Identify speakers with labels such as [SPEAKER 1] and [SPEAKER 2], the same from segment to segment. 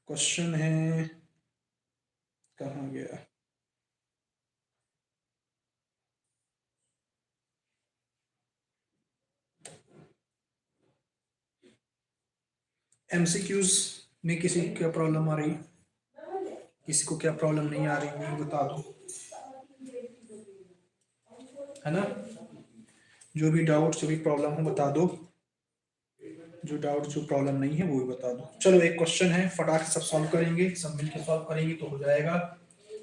[SPEAKER 1] Question है, कहाँ गया? एमसीक्यूज में किसी को क्या प्रॉब्लम आ रही, किसी को क्या प्रॉब्लम नहीं आ रही, मुझे बता दो, है ना। जो भी डाउट, जो भी प्रॉब्लम हो बता दो, जो डाउट जो प्रॉब्लम नहीं है वो भी बता दो। चलो एक क्वेश्चन है, फटाक से सब सॉल्व करेंगे, सब मिलकर सॉल्व करेंगे तो हो जाएगा,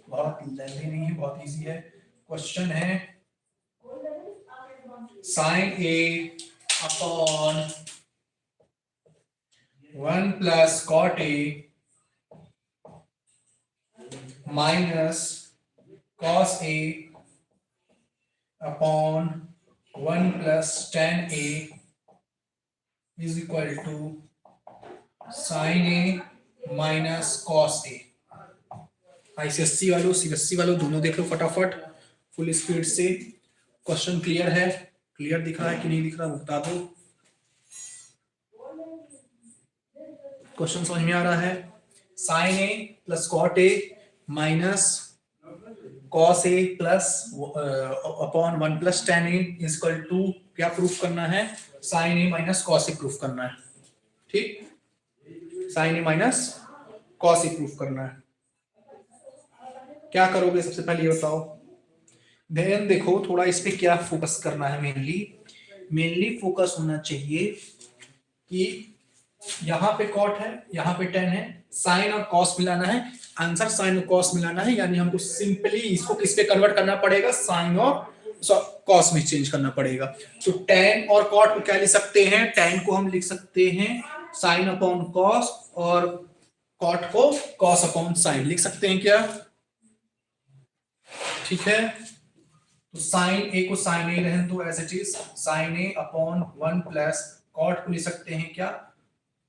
[SPEAKER 1] बहुत लेंथी नहीं है, बहुत इजी है। क्वेश्चन है sine A upon 1 plus cot A minus cos A upon 1 plus tan A is equal to sine A minus cos A. ICSE वालों, सीबीएसई वालों दोनों देख लो फटाफट फुल स्पीड से। क्वेश्चन क्लियर है, क्लियर दिख रहा है कि नहीं दिख रहा बता दो। क्वेश्चन समझ में आ रहा है? Sine A plus cot A minus cos A plus upon 1 plus tan A is equal to क्या प्रूफ करना है? Sine A minus cos A proof करना है। ठीक, sine A minus cos A proof करना है। क्या करोगे सबसे पहले ये बताओ। ध्यान देखो थोड़ा इस पे क्या फोकस करना है, मेनली फोकस होना चाहिए कि यहाँ पे कॉट है, यहाँ पे tan है, साइन और कॉस मिलाना है, आंसर साइन और कॉस मिलाना है, यानी हमको सिंपली इसको किस पे कन्वर्ट करना पड़ेगा? साइन और कॉस में चेंज करना पड़ेगा। तो tan और कॉट को क्या लिख सकते हैं? tan को हम लिख सकते हैं साइन अपॉन कॉस और कॉट को कॉस अपॉन साइन लिख सकते हैं क्या? ठीक है, तो साइन ए को साइन ए रहने दो as it is, sine A upon 1 plus cot को लिख सकते हैं क्या?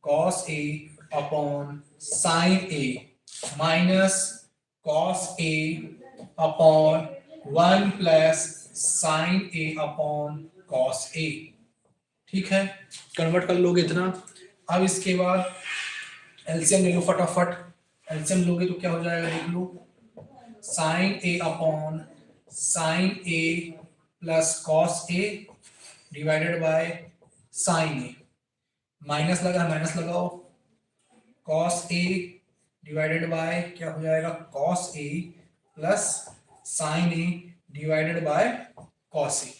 [SPEAKER 1] Cos A upon sine A minus cos A upon 1 plus sine A upon cos A. ठीक है, कन्वर्ट कर लोगे इतना। अब इसके बाद एलसीएम ले लो फटाफट, एलसीएम लोगे तो क्या हो जाएगा देख लो, sine A upon sine A plus cos A divided by sine A, minus लगा माइनस लगाओ, कॉस ए डिवाइडेड बाय क्या हो जाएगा? Cos A plus sine A divided by cos A.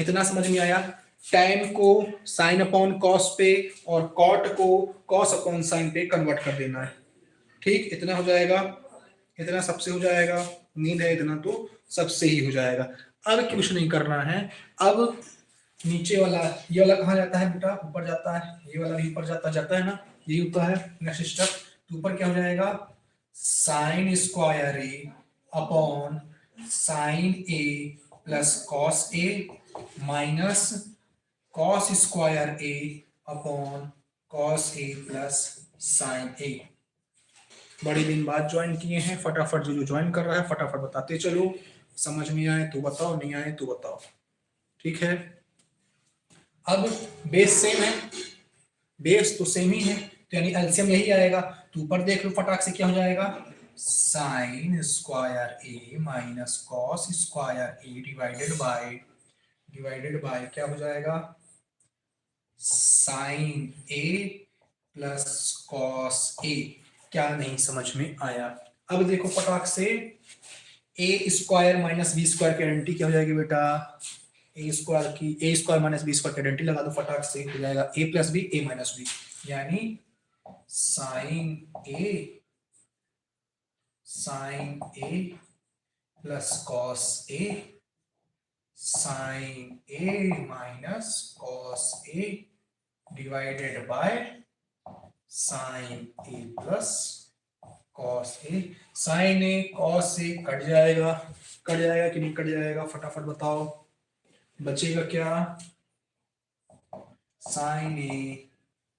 [SPEAKER 1] इतना समझ में आया? tan को साइन अपॉन कॉस पे और कॉट को कॉस अपॉन साइन पे कन्वर्ट कर देना है। ठीक, इतना हो जाएगा, इतना सबसे हो जाएगा, उम्मीद है इतना तो सबसे ही हो जाएगा। अब कुछ नहीं करना है, अब नीचे वाला ये वाला कहाँ जाता है बेटा? ऊपर जाता है, ये वाला भी ऊपर जाता है ना, ये होता है नेक्स्ट स्टेप। तो ऊपर क्या हो जाएगा? Sine square A upon sine A plus cos A minus cos square A upon cos A plus sine ए। बड़े दिन बाद ज्वाइन किए हैं, फटाफट जो ज्वाइन कर रहा है फटाफट बताते चलो, समझ में आए तो बताओ, नहीं आए तो बताओ। ठीक है, अब बेस सेम है, बेस तो सेम ही है, तो यानी एलसीएम यही आएगा। तो ऊपर देख लो फटाक से क्या हो जाएगा? Sine square A minus cos square A divided by क्या हो जाएगा? साइन ए प्लस कॉस ए। क्या नहीं समझ में आया? अब देखो फटाक से, ए स्क्वायर माइनस बी स्क्वायर की आइडेंटिटी क्या हो जाएगी बेटा? ए स्क्वायर माइनस बी स्क्वायर की आइडेंटिटी लगा दो फटाक से, हो जाएगा ए प्लस बी ए माइनस बी, यानी sign A plus cos A sine A minus cos A divided by sine A plus cos A. Sine A cos A cut जाएगा कि नहीं कट जाएगा? फटाफट बताओ, बचेगा क्या? Sine A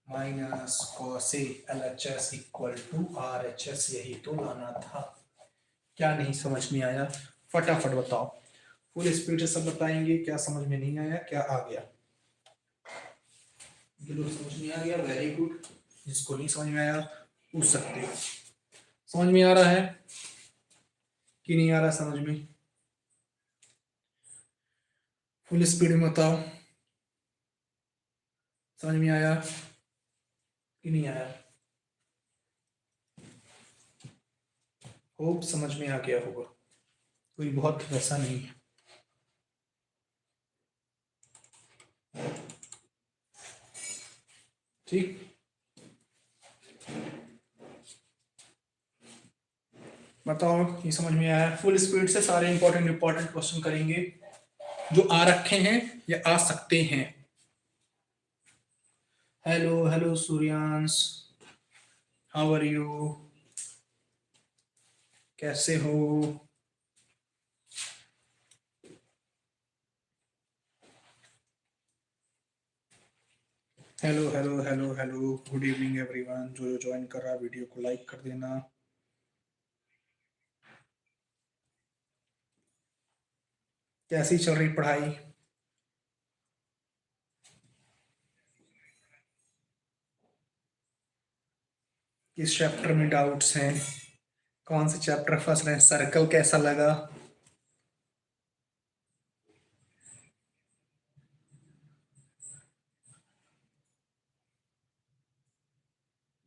[SPEAKER 1] minus cos A LHS equal to RHS, यही तो लाना था। क्या नहीं समझ में आया? फटाफट बताओ, फुल स्पीड से सब बताएंगे, क्या समझ में नहीं आया, क्या आ गया? जो समझ में आ गया वेरी गुड, जिसको नहीं समझ में आया पूछ सकते हो। समझ में आ रहा है कि नहीं आ रहा समझ में? फुल स्पीड में बताओ, समझ में आया कि नहीं आया? होप समझ में आ गया होगा, कोई बहुत वैसा नहीं है। ठीक, बताओ ये समझ में आया? फुल स्पीड से सारे इंपॉर्टेंट क्वेश्चन करेंगे जो आ रखे हैं या आ सकते हैं। Hello hello Suryansh, how are you, कैसे हो? Hello hello hello hello, good evening everyone. जो ज्वाइन कर रहा है वीडियो को लाइक कर देना। कैसी चल रही पढ़ाई? किस चैप्टर में डाउट्स हैं? कौन से चैप्टर फंस रहे हैं? सर्कल कैसा लगा?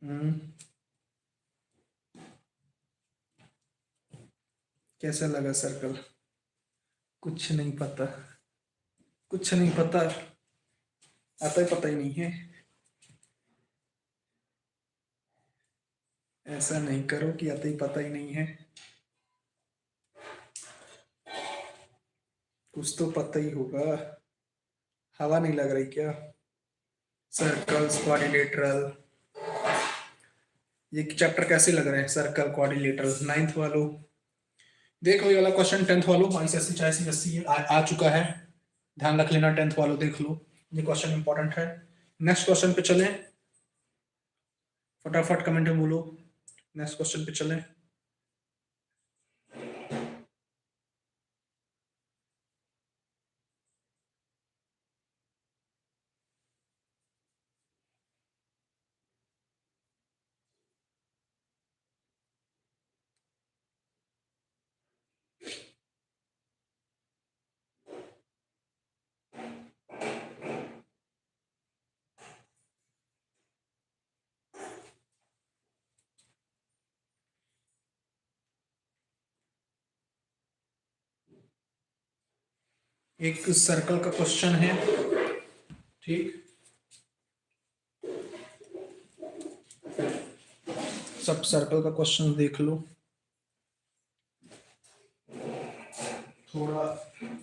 [SPEAKER 1] हम्म, कैसा लगा सर्कल? कुछ नहीं पता, कुछ नहीं पता, आता ही पता ही नहीं है। ऐसा नहीं करो कि आता ही पता ही नहीं है, कुछ तो पता ही होगा। हवा नहीं लग रही क्या? सर्कल्स, क्वाड्रिलेटरल, ये चैप्टर कैसे लग रहे हैं? सर्कल, क्वाड्रिलेटरल, नाइन्थ वालों देख लो। ये वाला क्वेश्चन टेंथ वालों ICSE 86 आ चुका है, ध्यान रख लेना। टेंथ वालों देख लो, ये क्वेश्चन इंपॉर्टेंट है। नेक्स्ट क्वेश्चन पे चलें, फटाफट कमेंट में बोलो। नेक्स्ट क्वेश्चन पे चलें। एक सर्कल का क्वेश्चन है, ठीक, सब सर्कल का क्वेश्चन देख लो। थोड़ा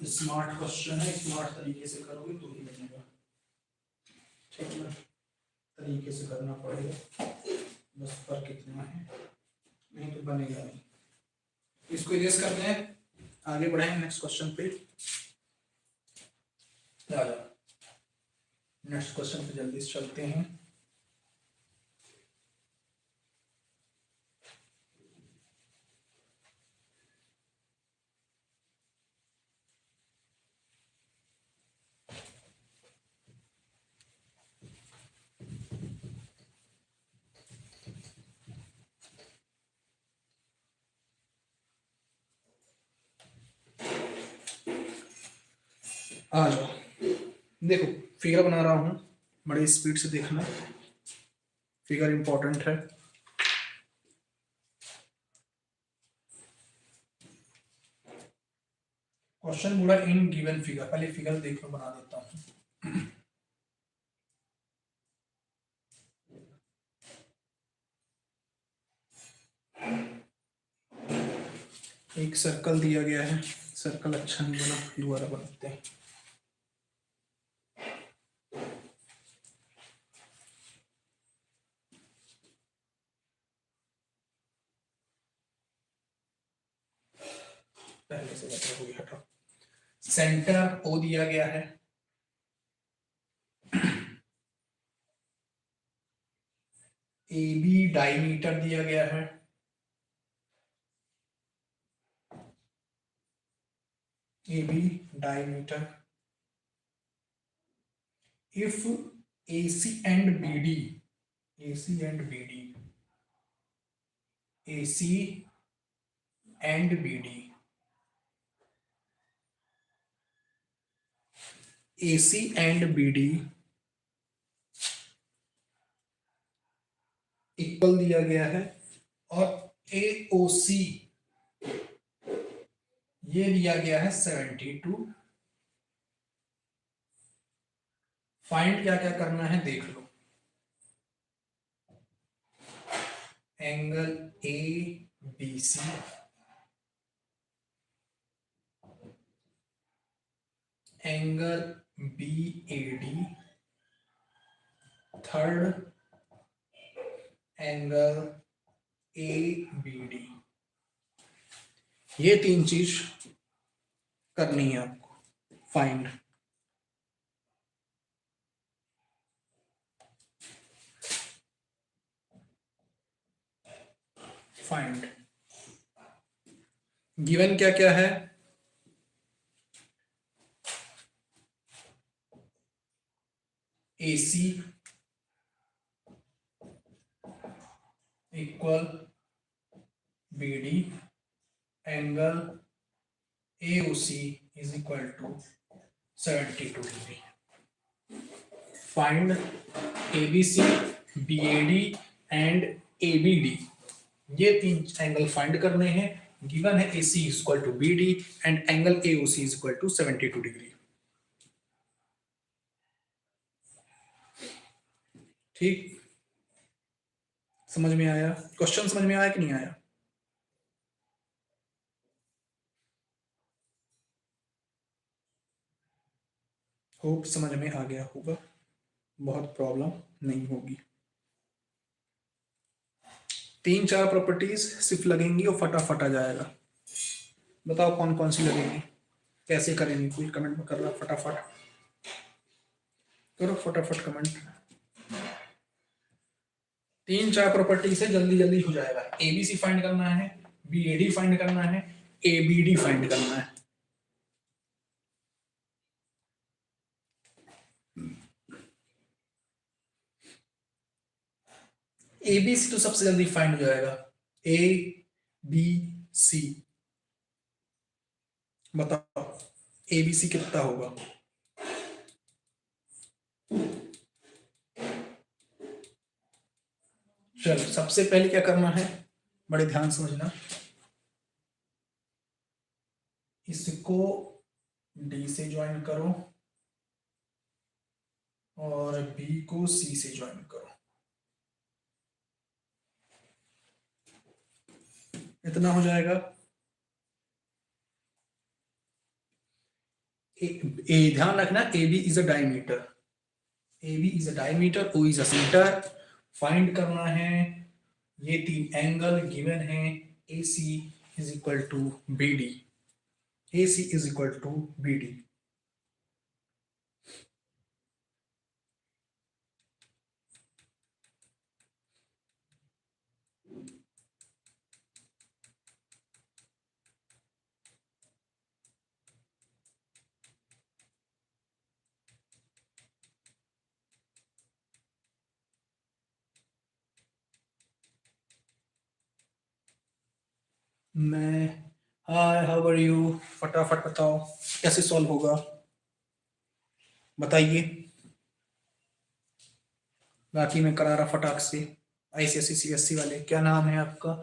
[SPEAKER 1] स्मार्ट क्वेश्चन है, स्मार्ट तरीके से करोगे तो ही बनेगा, ठीक है? तरीके से करना पड़ेगा, बस फर्क कितना है, नहीं तो बनेगा नहीं। इसको इरेज करते हैं, आगे बढ़ेंगे नेक्स्ट क्वेश्चन पे। नेक्स्ट क्वेश्चन पे जल्दी से चलते हैं। आ जाओ, देखो फिगर बना रहा हूं, बड़ी स्पीड से देखना, फिगर इंपॉर्टेंट है। क्वेश्चन पूरा इन गिवन फिगर, पहले फिगर देख लो, बना देता हूं। एक सर्कल दिया गया है, सर्कल अच्छा नहीं बना, दोबारा बनाते हैं। पहले से बता हुई हटाओ। सेंटर ओ दिया गया है, ए बी डायमीटर दिया गया है, A B diameter. If AC and BD, AC and BD AC and BD, AC and BD equal दिया गया है और AOC ये दिया गया है 72। फाइंड क्या क्या करना है देख लो। Angle ABC, angle BAD, third angle ABD, ये तीन चीज करनी है आपको फाइंड। फाइंड गिवन क्या क्या है, AC equal BD, angle AOC is equal to 72 degree. Find ABC, BAD and ABD, ये तीन एंगल फाइंड करने हैं। गिवन है AC is equal to BD and angle AOC is equal to 72 degree. ठीक, समझ में आया? क्वेश्चन समझ में आया कि नहीं आया? होप समझ में आ गया होगा, बहुत प्रॉब्लम नहीं होगी। तीन चार प्रॉपर्टीज सिर्फ लगेंगी और फटाफट आ जाएगा। बताओ कौन कौन सी लगेंगी, कैसे करेंगे? कोई कमेंट में कर रहा, फटाफट करो, फटाफट कमेंट। तीन चार प्रॉपर्टी से जल्दी जल्दी हो जाएगा। ABC फाइंड करना है, BAD फाइंड करना है, ABD फाइंड करना है। ABC तो सबसे जल्दी फाइंड हो जाएगा। ABC बताओ, ABC कितना होगा? चलो सबसे पहले क्या करना है, बड़े ध्यान समझना। इसको D से ज्वाइन करो और B को C से ज्वाइन करो। इतना हो जाएगा। ध्यान रखना, AB is a diameter, AB is a diameter, O is a centre. Find करना है ये तीन एंगल गिवन है। AC is equal to BD, AC is equal to BD। मैं हाय, हाउ आर यू, फटाफट बताओ कैसे सॉल्व होगा, बताइए। बाकी मैं करा रहा फटाक से। ICSE CSC वाले, क्या नाम है आपका?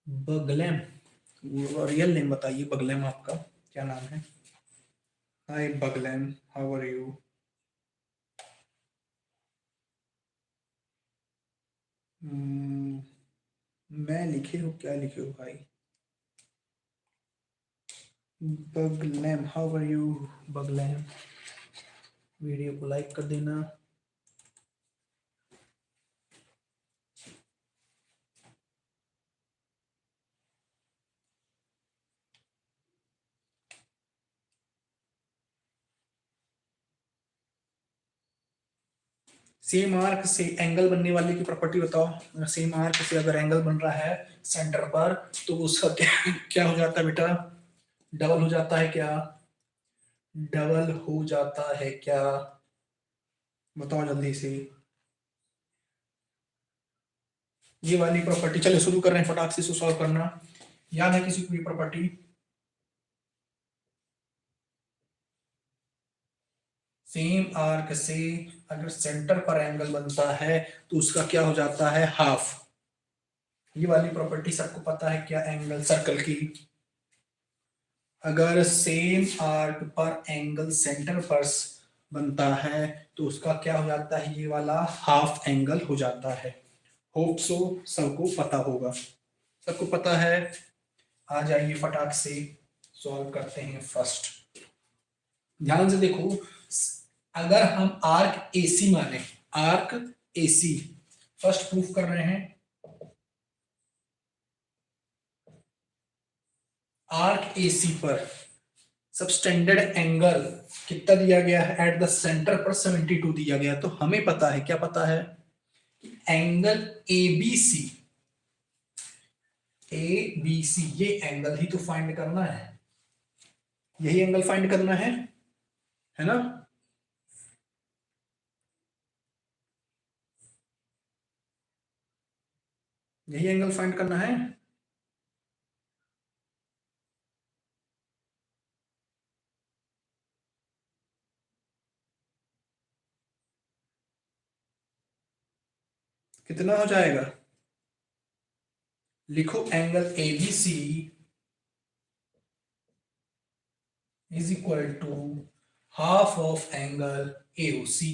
[SPEAKER 1] बगलैम, रियल नेम बताइए। बगलैम आपका क्या नाम है? हाय बगलैम, हाउ आर यू? मैं लिखे हो, क्या लिखे हो भाई? बगलैम, हाउ आर यू बगलैम? वीडियो को लाइक कर देना। सेम आर्क से एंगल बनने वाले की प्रॉपर्टी बताओ। सेम आर्क से अगर एंगल बन रहा है सेंटर पर तो उसका क्या क्या हो जाता है बेटा? डबल हो जाता है क्या? डबल हो जाता है क्या? बताओ जल्दी से। ये वाली प्रॉपर्टी। चलो शुरू कर रहे हैं फटाक से इसको सॉल्व करना। याद है किसी को ये प्रॉपर्टी? सेम आर्क से अगर सेंटर पर एंगल बनता है तो उसका क्या हो जाता है? हाफ। ये वाली प्रॉपर्टी सबको पता है क्या? एंगल सर्कल की। अगर सेम आर्क पर एंगल सेंटर पर बनता है तो उसका क्या हो जाता है? ये वाला हाफ एंगल हो जाता है। होप सो सबको पता होगा। सबको पता है? आ जाइए फटाक से सॉल्व करते हैं फर्स्ट। ध्यान से देखो, अगर हम आर्क एसी माने, आर्क एसी फर्स्ट प्रूफ कर रहे हैं। आर्क एसी पर सबस्टेंडर्ड एंगल कितना दिया गया है? एट द सेंटर पर 72 दिया गया। तो हमें पता है, क्या पता है? एंगल एबीसी, एबीसी ये एंगल ही तो फाइंड करना है। यही एंगल फाइंड करना है ना? यही एंगल फाइंड करना है। कितना हो जाएगा? लिखो angle ABC is equal to half of angle AOC.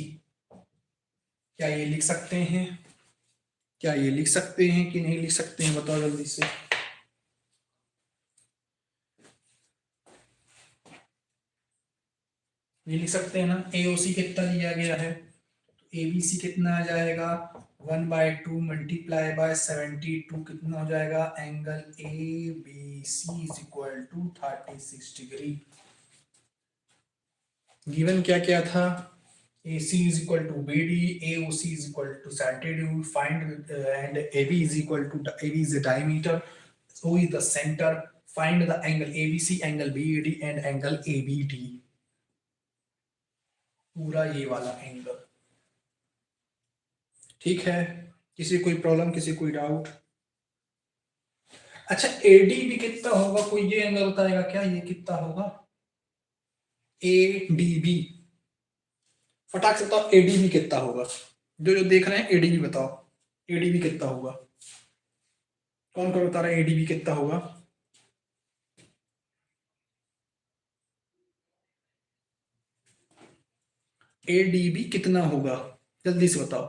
[SPEAKER 1] क्या ये लिख सकते हैं? क्या ये लिख सकते हैं कि नहीं लिख सकते हैं? बताओ जल्दी से। ये लिख सकते हैं ना? एओसी कितना दिया गया है? एबीसी कितना आ जाएगा? 1/2 मल्टीप्लाई बाय 72 कितना हो जाएगा? Angle A B C is equal to 36 degree. Given क्या क्या था? AC is equal to BD, AOC is equal to 72, find and AB is equal to AB is the diameter, O is the center, find the angle ABC, angle BAD and angle ABD। पूरा ये वाला angle. ठीक है, किसी कोई problem, किसी कोई doubt? अच्छा, AD भी कितना होगा? कोई ये एंगल बताएगा क्या? ये कितना होगा? ADB फटाक से बताओ, एडीबी कितना होगा? जो जो देख रहे हैं एडीबी बताओ, एडीबी कितना होगा? कौन कौन बता रहा है एडीबी कितना होगा? एडीबी कितना होगा? जल्दी से बताओ,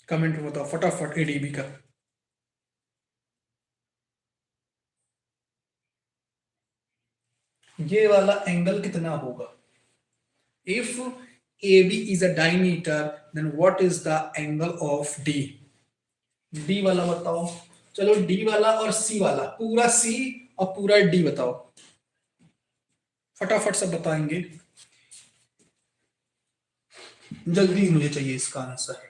[SPEAKER 1] कमेंट में बताओ फटाफट एडीबी का। ये वाला एंगल कितना होगा? If AB is a diameter, then what is the angle of D? D वाला बताओ। चलो D वाला और C वाला, पूरा C और पूरा D बताओ, फटाफट सब बताएंगे। जल्दी मुझे चाहिए इसका आंसर।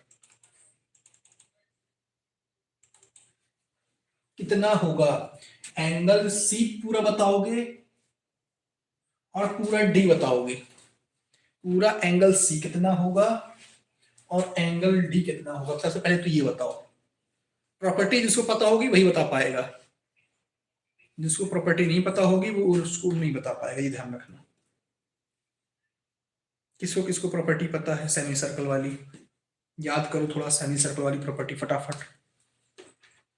[SPEAKER 1] कितना होगा? एंगल C पूरा बताओगे और पूरा D बताओगे। पूरा एंगल C कितना होगा और एंगल D कितना होगा? सबसे पहले तो ये बताओ। प्रॉपर्टी जिसको पता होगी वही बता पाएगा, जिसको प्रॉपर्टी नहीं पता होगी वो उसको नहीं बता पाएगा, ये ध्यान रखना। किसको किसको प्रॉपर्टी पता है सेमी सर्कल वाली? याद करो थोड़ा सेमी सर्कल वाली प्रॉपर्टी, फटाफट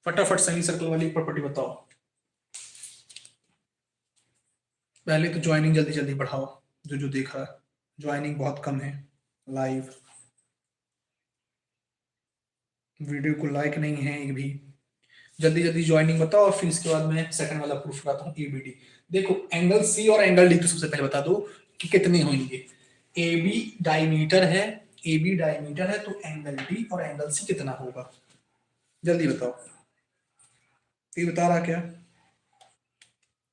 [SPEAKER 1] फटाफट सेमी सर्कल वाली प्रॉपर्टी बताओ। पहले तो ज्वाइनिंग जल्दी जल्दी बढ़ाओ, जो जो देख रहा है ज्वाइनिंग बहुत कम है। लाइव वीडियो को लाइक नहीं है एक भी। जल्दी जल्दी ज्वाइनिंग बताओ और फिर इसके बाद मैं सेकंड वाला प्रूफ कराता हूँ एबीडी। देखो एंगल सी और एंगल डी तो सबसे पहले बता दो कि कितने होंगे। AB डायमीटर है, AB डायमीटर है तो एंगल D और एंगल C कितना होगा? जल्दी बताओ। ये बता रहा क्या?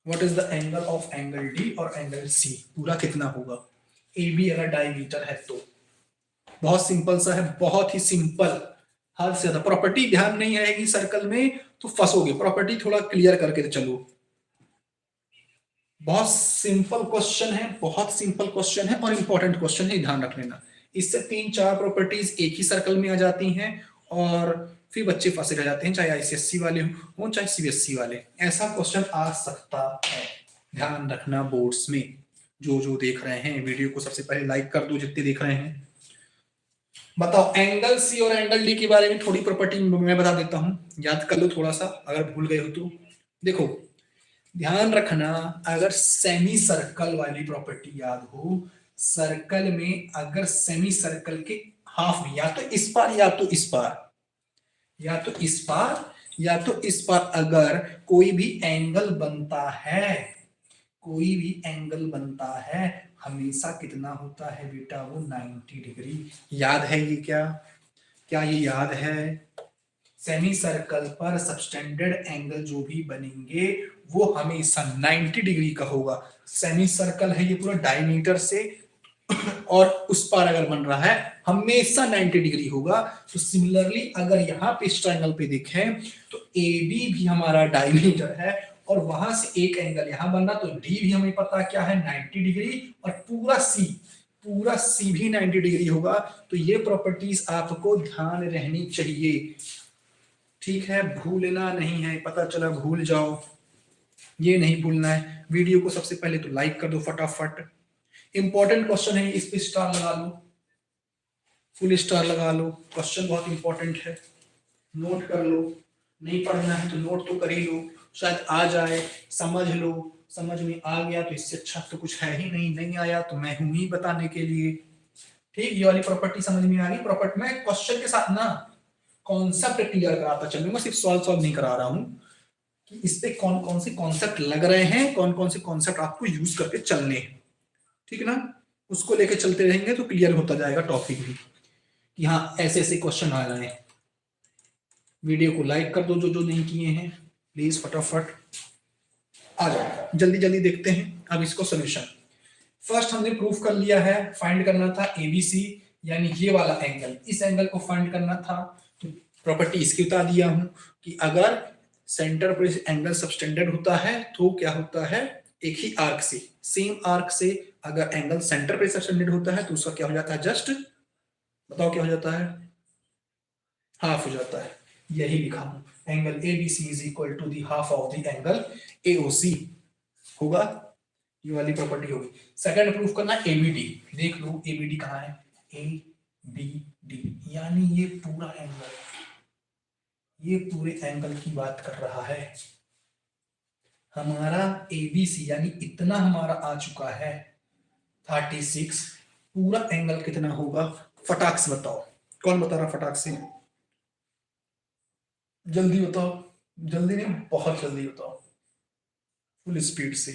[SPEAKER 1] What is the angle of angle D और एंगल C, पूरा कितना होगा? AB अगर डायमीटर है तो बहुत सिंपल सा है, बहुत ही सिंपल। हद से ज्यादा प्रॉपर्टी ध्यान नहीं आएगी सर्कल में तो फंसोगे। प्रॉपर्टी थोड़ा क्लियर करके चलो। बहुत सिंपल क्वेश्चन है, बहुत सिंपल क्वेश्चन है और इंपॉर्टेंट क्वेश्चन है, ध्यान रख लेना। इससे 3-4 प्रॉपर्टीज एक ही सर्कल में आ जाती हैं और फिर बच्चे फंसे रह जाते हैं, चाहे आईसीएससी वाले हो चाहे सीबीएसई वाले। ऐसा क्वेश्चन आ सकता है, ध्यान रखना बोर्ड्स में। जो देख रहे हैं वीडियो को सबसे पहले लाइक कर दो, जितने देख रहे हैं। बताओ एंगल सी और एंगल डी के बारे में थोड़ी प्रॉपर्टी मैं बता देता हूं, याद कर लो थोड़ा सा अगर भूल गए हो तो। देखो ध्यान रखना, अगर सेमी सर्कल वाली प्रॉपर्टी याद हो, सर्कल में अगर सेमी सर्कल के हाफ में, या तो इस पार या तो इस पार, या तो इस पार या तो इस पार अगर कोई भी एंगल बनता है, कोई भी एंगल बनता है, हमेशा कितना होता है बेटा, वो 90 डिग्री। याद है ये क्या ये याद है? सेमी सर्कल पर सबटेंडेड एंगल जो भी बनेंगे वो हमेशा 90 डिग्री का होगा। सेमी सर्कल है ये पूरा डायमीटर से, और उस पार अगर बन रहा है हमेशा 90 डिग्री होगा। तो सिमिलरली अगर यहाँ पे इस ट्रायंगल पे देखें तो AB भी हमारा डायमीटर है और वहां से एक एंगल यहां बनना, तो D भी हमें पता क्या है 90 डिग्री, और पूरा C भी 90 डिग्री होगा। तो ये प्रॉपर्टीज आपको ध्यान रहनी चाहिए, ठीक है, भूलना नहीं है। पता चला भूल जाओ, ये नहीं भूलना है। वीडियो को सबसे पहले तो लाइक कर दो फटाफट। इंपॉर्टेंट क्वेश्चन है, इस पे स्टार लगा लो, फुल स्टार लगा लो, क्वेश्चन बहुत इंपॉर्टेंट है, नोट कर लो। नहीं पढ़ना है तो नोट तो कर ही लो, शायद आ जाए, समझ लो। समझ में आ गया तो इससे अच्छा तो कुछ है ही नहीं आया तो मैं हूं ही बताने के लिए। ठीक, ये वाली प्रॉपर्टी समझ में आ गई। प्रॉपर्टी में क्वेश्चन के साथ ना कॉन्सेप्ट क्लियर कराता चलूंगा, सिर्फ सॉल्व नहीं करा रहा हूं कि इस पे कौन कौन से कॉन्सेप्ट लग रहे हैं, कौन कौन से कॉन्सेप्ट आपको यूज करके चलने हैं, ठीक ना। उसको लेके चलते रहेंगे तो क्लियर होता जाएगा टॉपिक भी कि हाँ ऐसे ऐसे क्वेश्चन आ रहे हैं। वीडियो को लाइक कर दो जो नहीं किए हैं प्लीज, फटाफट आ जाओ, जल्दी जल्दी देखते हैं अब इसको सोल्यूशन। फर्स्ट हमने प्रूफ कर लिया है, फाइंड करना था ABC यानी ये वाला एंगल, इस एंगल को फाइंड करना था। तो प्रॉपर्टी इसकी बता दिया हूं कि अगर सेंटर पर एंगल सबटेंडेड होता है तो क्या होता है, एक ही आर्क से, सेम आर्क से अगर एंगल सेंटर पे सबटेंडेड होता है तो उसका क्या हो जाता है, जस्ट बताओ क्या हो जाता है, हाफ हो जाता है। यही लिखा हूं, angle ABC is equal to the half of the angle AOC होगा, ये वाली प्रॉपर्टी होगी। सेकंड प्रूफ करना ABD, देख लो ABD कहां है, ABD यानी ये पूरा एंगल, ये पूरे एंगल की बात कर रहा है। हमारा ABC यानी इतना हमारा आ चुका है 36, पूरा एंगल कितना होगा, फटाक से बताओ, कौन बता रहा फटाक से, जल्दी बताओ, जल्दी नहीं बहुत जल्दी बताओ, फुल स्पीड से।